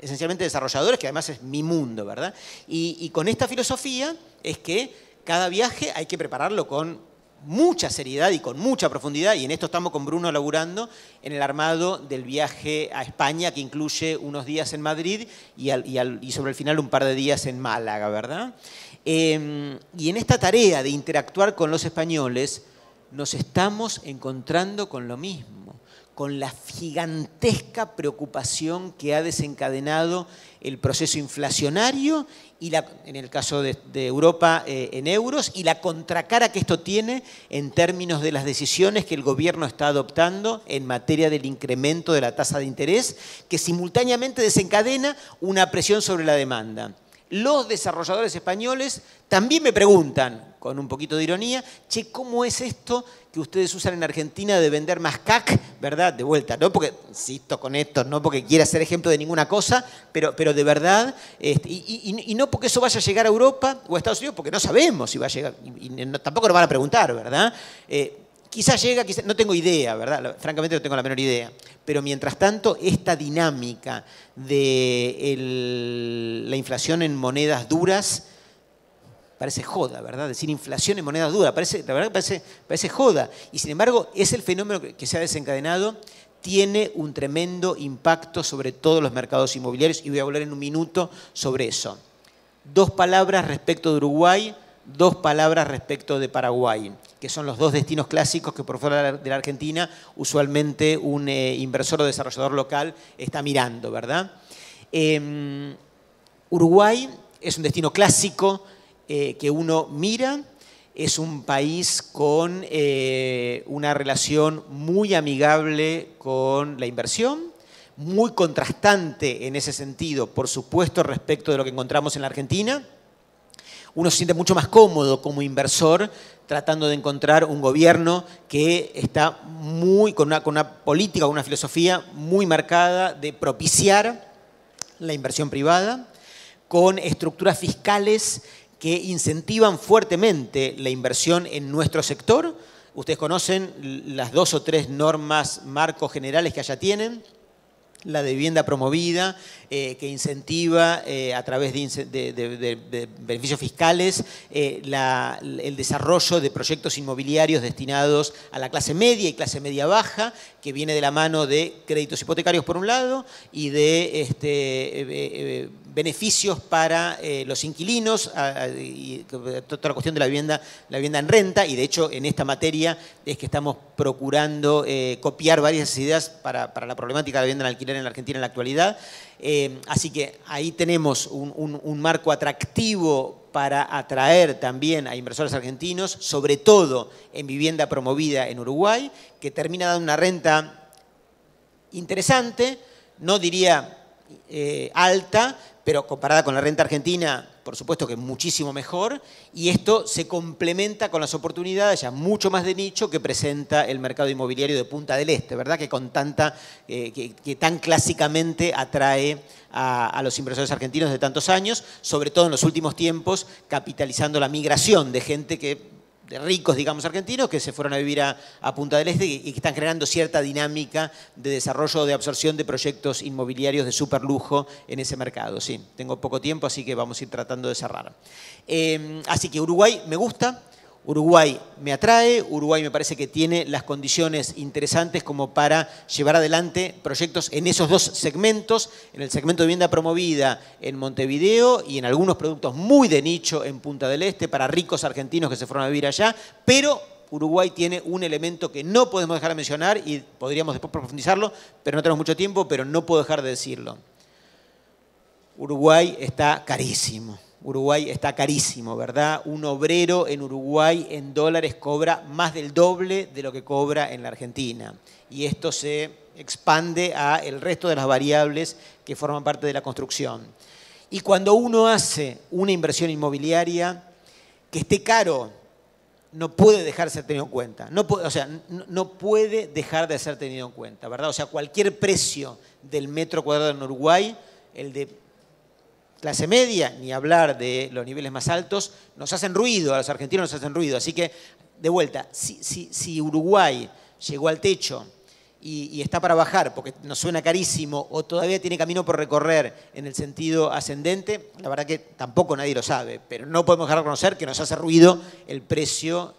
esencialmente desarrolladores, que además es mi mundo, ¿verdad? Y con esta filosofía es que cada viaje hay que prepararlo con mucha seriedad y con mucha profundidad, y en esto estamos con Bruno laburando en el armado del viaje a España, que incluye unos días en Madrid y sobre el final un par de días en Málaga, ¿verdad? Y en esta tarea de interactuar con los españoles nos estamos encontrando con lo mismo, con la gigantesca preocupación que ha desencadenado el proceso inflacionario y en el caso de Europa en euros, y la contracara que esto tiene en términos de las decisiones que el gobierno está adoptando en materia del incremento de la tasa de interés, que simultáneamente desencadena una presión sobre la demanda. Los desarrolladores españoles también me preguntan, con un poquito de ironía, che, ¿cómo es esto que ustedes usan en Argentina de vender más CAC, ¿verdad? De vuelta, no porque, insisto con esto, no porque quiera ser ejemplo de ninguna cosa, pero de verdad, y no porque eso vaya a llegar a Europa o a Estados Unidos, porque no sabemos si va a llegar, y tampoco nos van a preguntar, ¿verdad? Quizás llega, quizás, no tengo idea, ¿verdad? Francamente no tengo la menor idea. Pero mientras tanto, esta dinámica de la inflación en monedas duras parece joda, ¿verdad? Decir inflación en monedas duras, la verdad que parece joda. Y sin embargo, es el fenómeno que se ha desencadenado, tiene un tremendo impacto sobre todos los mercados inmobiliarios y voy a hablar en un minuto sobre eso. 2 palabras respecto de Uruguay, 2 palabras respecto de Paraguay, que son los 2 destinos clásicos que por fuera de la Argentina usualmente un inversor o desarrollador local está mirando, ¿verdad? Uruguay es un destino clásico que uno mira, es un país con una relación muy amigable con la inversión, muy contrastante en ese sentido, por supuesto, respecto de lo que encontramos en la Argentina. Uno se siente mucho más cómodo como inversor tratando de encontrar un gobierno que está con una política, con una filosofía muy marcada de propiciar la inversión privada, con estructuras fiscales que incentivan fuertemente la inversión en nuestro sector. Ustedes conocen las 2 o 3 normas marcos generales que allá tienen. La de vivienda promovida, que incentiva a través de beneficios fiscales el desarrollo de proyectos inmobiliarios destinados a la clase media y clase media baja, que viene de la mano de créditos hipotecarios por un lado y de beneficios para los inquilinos y toda la cuestión de la vivienda en renta, y de hecho en esta materia es que estamos procurando copiar varias ideas para la problemática de la vivienda en alquiler en la Argentina en la actualidad. Así que ahí tenemos un marco atractivo para atraer también a inversores argentinos, sobre todo en vivienda promovida en Uruguay, que termina dando una renta interesante, no diría alta, pero comparada con la renta argentina, por supuesto que es muchísimo mejor, y esto se complementa con las oportunidades ya mucho más de nicho que presenta el mercado inmobiliario de Punta del Este, ¿verdad? Que con que tan clásicamente atrae a los inversores argentinos de tantos años, sobre todo en los últimos tiempos, capitalizando la migración de gente de ricos, digamos, argentinos, que se fueron a vivir a Punta del Este y que están generando cierta dinámica de desarrollo, de absorción de proyectos inmobiliarios de superlujo en ese mercado. Sí, tengo poco tiempo, así que vamos a ir tratando de cerrar. Así que Uruguay me gusta, Uruguay me atrae, Uruguay me parece que tiene las condiciones interesantes como para llevar adelante proyectos en esos 2 segmentos, en el segmento de vivienda promovida en Montevideo y en algunos productos muy de nicho en Punta del Este para ricos argentinos que se fueron a vivir allá, pero Uruguay tiene un elemento que no podemos dejar de mencionar y podríamos después profundizarlo, pero no tenemos mucho tiempo, pero no puedo dejar de decirlo. Uruguay está carísimo. Uruguay está carísimo, ¿verdad? Un obrero en Uruguay en dólares cobra más del doble de lo que cobra en la Argentina. Y esto se expande a el resto de las variables que forman parte de la construcción. Y cuando uno hace una inversión inmobiliaria que esté caro, no puede dejar de ser tenido en cuenta. No puede dejar de ser tenido en cuenta, ¿verdad? O sea, cualquier precio del metro cuadrado en Uruguay, el de clase media, ni hablar de los niveles más altos, nos hacen ruido, a los argentinos nos hacen ruido. Así que, de vuelta, si Uruguay llegó al techo y está para bajar porque nos suena carísimo o todavía tiene camino por recorrer en el sentido ascendente, la verdad que tampoco nadie lo sabe, pero no podemos dejar de reconocer que nos hace ruido el precio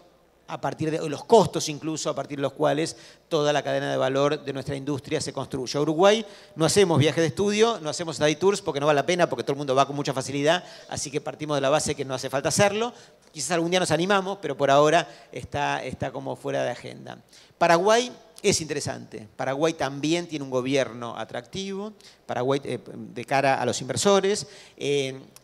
a partir de los costos incluso, a partir de los cuales toda la cadena de valor de nuestra industria se construye. A Uruguay no hacemos viajes de estudio, no hacemos study tours porque no vale la pena, porque todo el mundo va con mucha facilidad, así que partimos de la base que no hace falta hacerlo. Quizás algún día nos animamos, pero por ahora está como fuera de agenda. Paraguay es interesante. Paraguay también tiene un gobierno atractivo, Paraguay de cara a los inversores.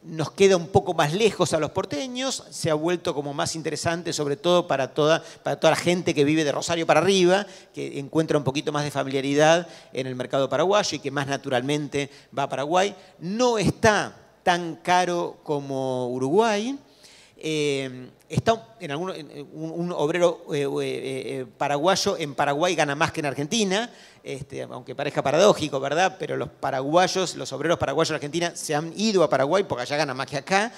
Nos queda un poco más lejos a los porteños, se ha vuelto como más interesante, sobre todo para toda la gente que vive de Rosario para arriba, que encuentra un poquito más de familiaridad en el mercado paraguayo y que más naturalmente va a Paraguay. No está tan caro como Uruguay. Está un obrero paraguayo en Paraguay gana más que en Argentina, aunque parezca paradójico, ¿verdad? Pero los obreros paraguayos de Argentina se han ido a Paraguay porque allá ganan más que acá,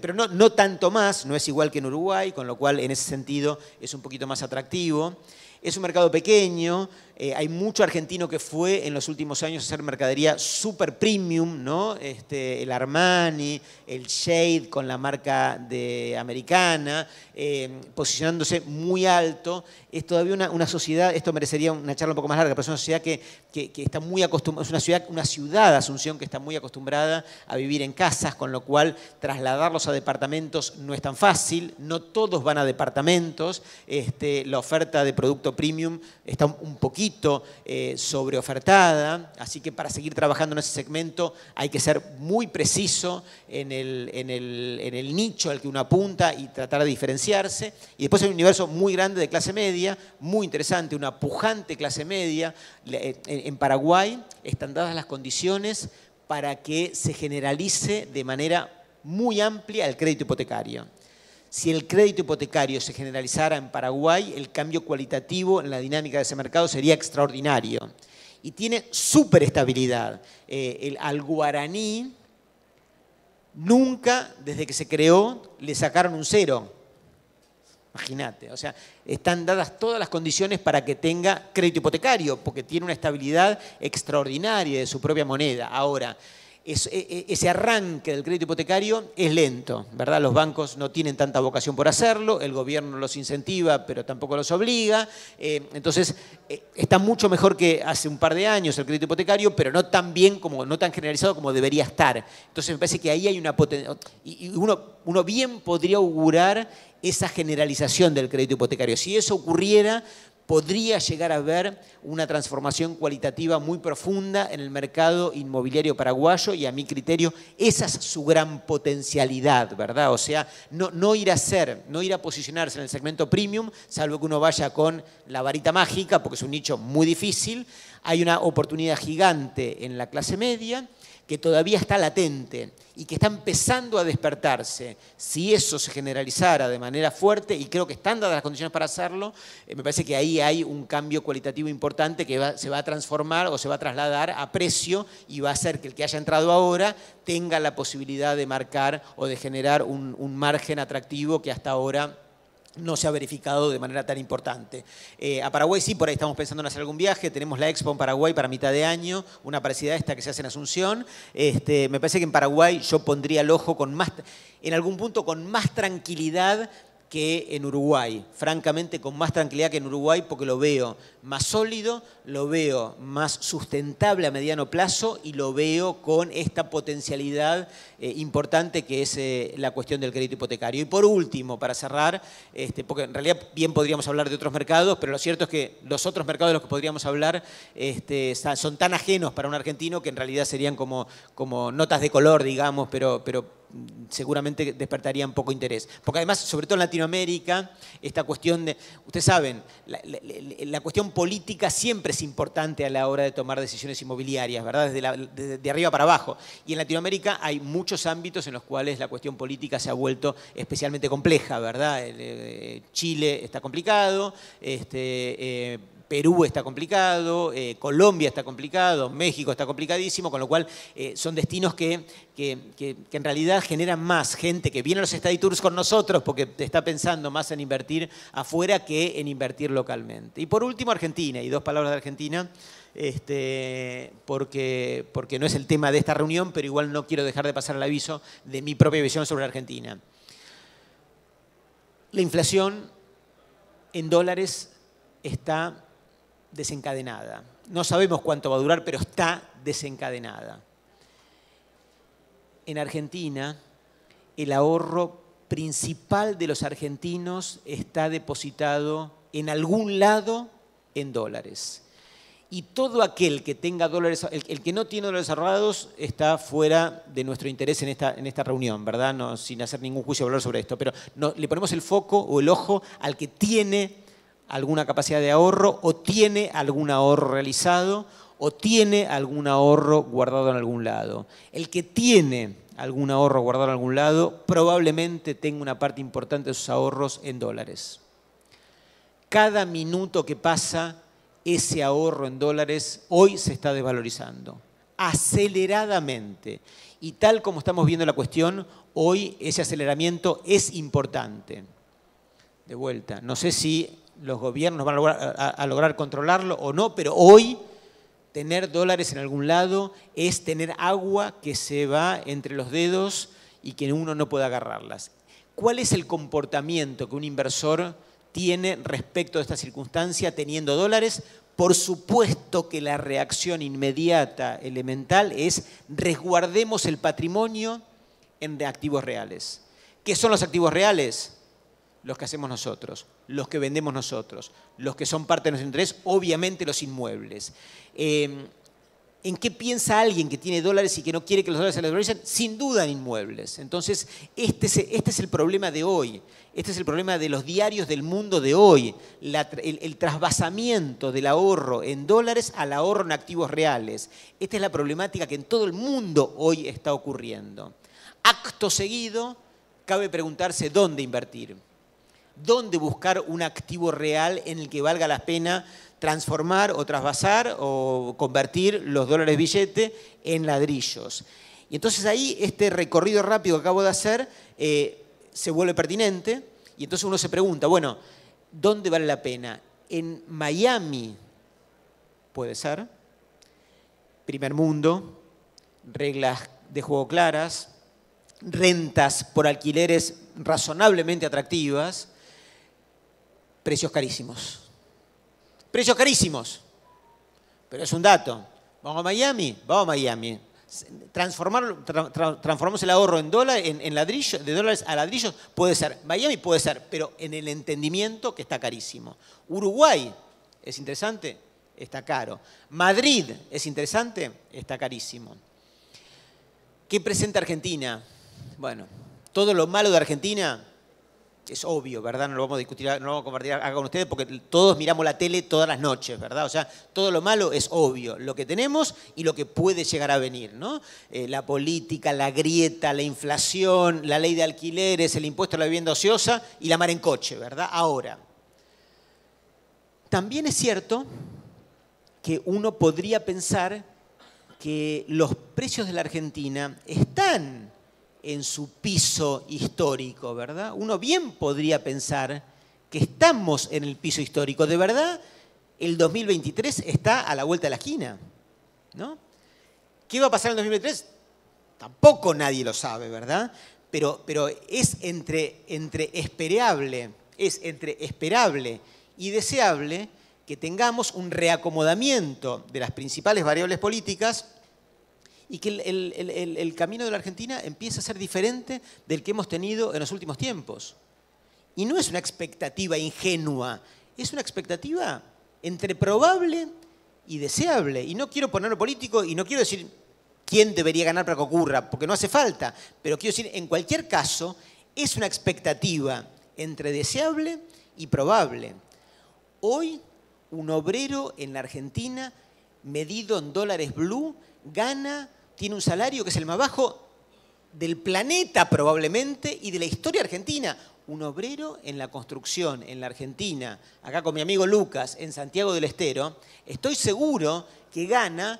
pero no tanto más, no es igual que en Uruguay, con lo cual en ese sentido es un poquito más atractivo. Es un mercado pequeño, hay mucho argentino que fue en los últimos años a hacer mercadería super premium, ¿no? El Armani, el Shade con la marca americana, posicionándose muy alto. Es todavía una sociedad, esto merecería una charla un poco más larga, pero es una sociedad que está muy acostumbrada, es una ciudad, Asunción, que está muy acostumbrada a vivir en casas, con lo cual trasladarlos a departamentos no es tan fácil, no todos van a departamentos, la oferta de producto premium está un poquito poquito sobreofertada, así que para seguir trabajando en ese segmento hay que ser muy preciso en el nicho al que uno apunta y tratar de diferenciarse. Y después hay un universo muy grande de clase media, muy interesante, una pujante clase media. En Paraguay están dadas las condiciones para que se generalice de manera muy amplia el crédito hipotecario. Si el crédito hipotecario se generalizara en Paraguay, el cambio cualitativo en la dinámica de ese mercado sería extraordinario. Y tiene súper estabilidad. Al guaraní nunca, desde que se creó, le sacaron un cero. Imagínate, o sea, están dadas todas las condiciones para que tenga crédito hipotecario, porque tiene una estabilidad extraordinaria de su propia moneda. Ahora, ese arranque del crédito hipotecario es lento, ¿verdad? Los bancos no tienen tanta vocación por hacerlo, el gobierno los incentiva, pero tampoco los obliga. Entonces, está mucho mejor que hace un par de años el crédito hipotecario, pero no tan bien, no tan generalizado como debería estar. Entonces, me parece que ahí hay una potencia. Y uno bien podría augurar esa generalización del crédito hipotecario. Si eso ocurriera, podría llegar a haber una transformación cualitativa muy profunda en el mercado inmobiliario paraguayo y a mi criterio esa es su gran potencialidad, ¿verdad? O sea, no ir a posicionarse en el segmento premium, salvo que uno vaya con la varita mágica, porque es un nicho muy difícil. Hay una oportunidad gigante en la clase media que todavía está latente y que está empezando a despertarse. Si eso se generalizara de manera fuerte, y creo que están dadas las condiciones para hacerlo, me parece que ahí hay un cambio cualitativo importante que se va a transformar o se va a trasladar a precio y va a hacer que el que haya entrado ahora tenga la posibilidad de marcar o de generar un margen atractivo que hasta ahora no se ha verificado de manera tan importante. A Paraguay sí, por ahí estamos pensando en hacer algún viaje. Tenemos la Expo en Paraguay para mitad de año, una parecida a esta que se hace en Asunción. Me parece que en Paraguay yo pondría el ojo en algún punto con más tranquilidad que en Uruguay, francamente con más tranquilidad que en Uruguay porque lo veo más sólido, lo veo más sustentable a mediano plazo y lo veo con esta potencialidad importante que es la cuestión del crédito hipotecario. Y por último, para cerrar, porque en realidad bien podríamos hablar de otros mercados, pero lo cierto es que los otros mercados de los que podríamos hablar son tan ajenos para un argentino que en realidad serían como notas de color, digamos, pero seguramente despertarían poco interés. Porque además, sobre todo en Latinoamérica, esta cuestión de, ustedes saben, la cuestión política siempre es importante a la hora de tomar decisiones inmobiliarias, ¿verdad? Desde arriba para abajo. Y en Latinoamérica hay muchos ámbitos en los cuales la cuestión política se ha vuelto especialmente compleja, ¿verdad? Chile está complicado, Perú está complicado, Colombia está complicado, México está complicadísimo, con lo cual son destinos que en realidad generan más gente que viene a los study tours con nosotros porque está pensando más en invertir afuera que en invertir localmente. Y por último, Argentina, y dos palabras de Argentina, porque no es el tema de esta reunión, pero igual no quiero dejar de pasar el aviso de mi propia visión sobre Argentina. La inflación en dólares está desencadenada. No sabemos cuánto va a durar, pero está desencadenada. En Argentina, el ahorro principal de los argentinos está depositado en algún lado en dólares. Y todo aquel que tenga dólares, el que no tiene dólares ahorrados está fuera de nuestro interés en esta reunión, ¿verdad? No, sin hacer ningún juicio de valor sobre esto, pero le ponemos el foco o el ojo al que tiene alguna capacidad de ahorro o tiene algún ahorro realizado o tiene algún ahorro guardado en algún lado. El que tiene algún ahorro guardado en algún lado probablemente tenga una parte importante de sus ahorros en dólares. Cada minuto que pasa, ese ahorro en dólares hoy se está desvalorizando aceleradamente. Y tal como estamos viendo la cuestión, hoy ese aceleramiento es importante. De vuelta, no sé si los gobiernos van a lograr controlarlo o no, pero hoy tener dólares en algún lado es tener agua que se va entre los dedos y que uno no puede agarrarlas. ¿Cuál es el comportamiento que un inversor tiene respecto de esta circunstancia teniendo dólares? Por supuesto que la reacción inmediata, elemental, es resguardemos el patrimonio en activos reales. ¿Qué son los activos reales? los que hacemos nosotros, los que vendemos nosotros, los que son parte de nuestro interés, obviamente los inmuebles. ¿En qué piensa alguien que tiene dólares y que no quiere que los dólares se les valoricen? Sin duda en inmuebles. Entonces, este es el problema de hoy. Este es el problema de los diarios del mundo de hoy. El trasvasamiento del ahorro en dólares al ahorro en activos reales. Esta es la problemática que en todo el mundo hoy está ocurriendo. Acto seguido, cabe preguntarse dónde invertir. ¿Dónde buscar un activo real en el que valga la pena transformar o trasvasar o convertir los dólares billete en ladrillos? Y entonces ahí este recorrido rápido que acabo de hacer se vuelve pertinente y entonces uno se pregunta, bueno, ¿dónde vale la pena? En Miami puede ser, primer mundo, reglas de juego claras, rentas por alquileres razonablemente atractivas, precios carísimos. Precios carísimos. Pero es un dato. ¿Vamos a Miami? Vamos a Miami. Transformamos el ahorro en dólares, en ladrillos, de dólares a ladrillos, puede ser. Miami puede ser, pero en el entendimiento que está carísimo. Uruguay, ¿es interesante? Está caro. Madrid, ¿es interesante? Está carísimo. ¿Qué presenta Argentina? Bueno, todo lo malo de Argentina es obvio, ¿verdad? No lo vamos a discutir, no lo vamos a compartir acá con ustedes porque todos miramos la tele todas las noches, ¿verdad? O sea, todo lo malo es obvio, lo que tenemos y lo que puede llegar a venir, ¿no? La política, la grieta, la inflación, la ley de alquileres, el impuesto a la vivienda ociosa y la mar en coche, ¿verdad? Ahora, también es cierto que uno podría pensar que los precios de la Argentina están en su piso histórico, ¿verdad? Uno bien podría pensar que estamos en el piso histórico. De verdad, el 2023 está a la vuelta de la esquina, ¿no? ¿Qué va a pasar en el 2023? Tampoco nadie lo sabe, ¿verdad? Pero es entre esperable y deseable que tengamos un reacomodamiento de las principales variables políticas y que el camino de la Argentina empiece a ser diferente del que hemos tenido en los últimos tiempos. Y no es una expectativa ingenua, es una expectativa entre probable y deseable. Y no quiero ponerlo político y no quiero decir quién debería ganar para que ocurra, porque no hace falta. Pero quiero decir, en cualquier caso, es una expectativa entre deseable y probable. Hoy, un obrero en la Argentina, medido en dólares blue, tiene un salario que es el más bajo del planeta probablemente y de la historia argentina. Un obrero en la construcción en la Argentina, acá con mi amigo Lucas, en Santiago del Estero, estoy seguro que gana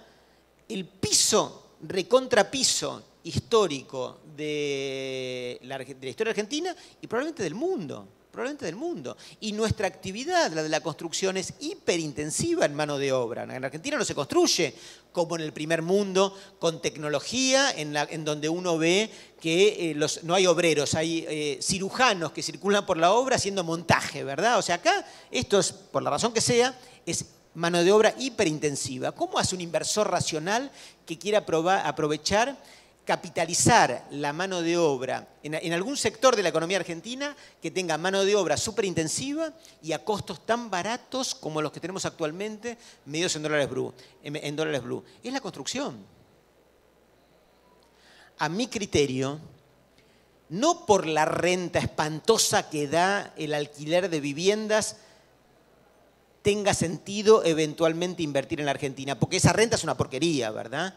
el piso, recontrapiso histórico de la historia argentina y probablemente del mundo. Y nuestra actividad, la de la construcción, es hiperintensiva en mano de obra. En Argentina no se construye como en el primer mundo, con tecnología, en donde uno ve que no hay obreros, hay cirujanos que circulan por la obra haciendo montaje, ¿verdad? O sea, acá esto es, por la razón que sea, es mano de obra hiperintensiva. ¿Cómo hace un inversor racional que quiera aprovechar, capitalizar la mano de obra en algún sector de la economía argentina que tenga mano de obra superintensiva y a costos tan baratos como los que tenemos actualmente, medidos en dólares blue? Es la construcción. A mi criterio, no por la renta espantosa que da el alquiler de viviendas, tenga sentido eventualmente invertir en la Argentina, porque esa renta es una porquería, ¿verdad?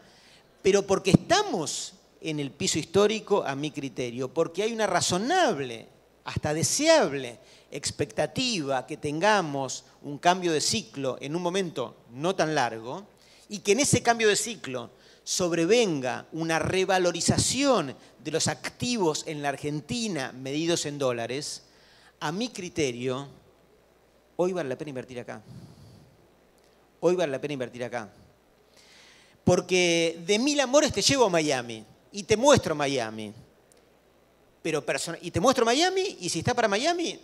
Pero porque estamos en el piso histórico, a mi criterio, porque hay una razonable, hasta deseable, expectativa que tengamos un cambio de ciclo en un momento no tan largo y que en ese cambio de ciclo sobrevenga una revalorización de los activos en la Argentina medidos en dólares, a mi criterio, hoy vale la pena invertir acá. Hoy vale la pena invertir acá. Porque de mil amores te llevo a Miami y te muestro Miami. Y te muestro Miami y si está para Miami,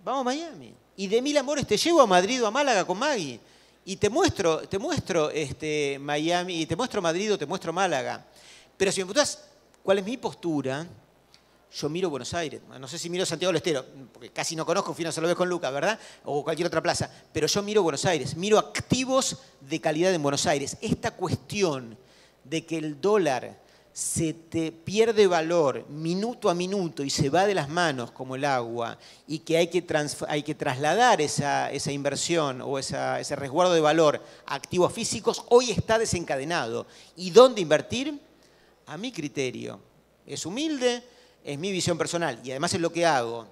vamos a Miami. Y de mil amores te llevo a Madrid o a Málaga con Maggie. Y te muestro Miami, y te muestro Madrid o te muestro Málaga. Pero si me preguntas cuál es mi postura, yo miro Buenos Aires. No sé si miro Santiago del Estero, porque casi no conozco, fui una sola vez con Lucas, ¿verdad? O cualquier otra plaza. Pero yo miro Buenos Aires, miro activos de calidad en Buenos Aires. Esta cuestión de que el dólar se te pierde valor minuto a minuto y se va de las manos como el agua y que hay que trasladar esa inversión o ese resguardo de valor a activos físicos, hoy está desencadenado. ¿Y dónde invertir? A mi criterio. Es humilde, es mi visión personal y además es lo que hago.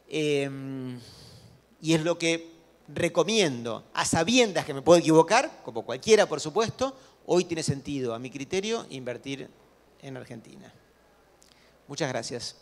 Y es lo que recomiendo, a sabiendas que me puedo equivocar, como cualquiera por supuesto, hoy tiene sentido, a mi criterio, invertir en Argentina. Muchas gracias.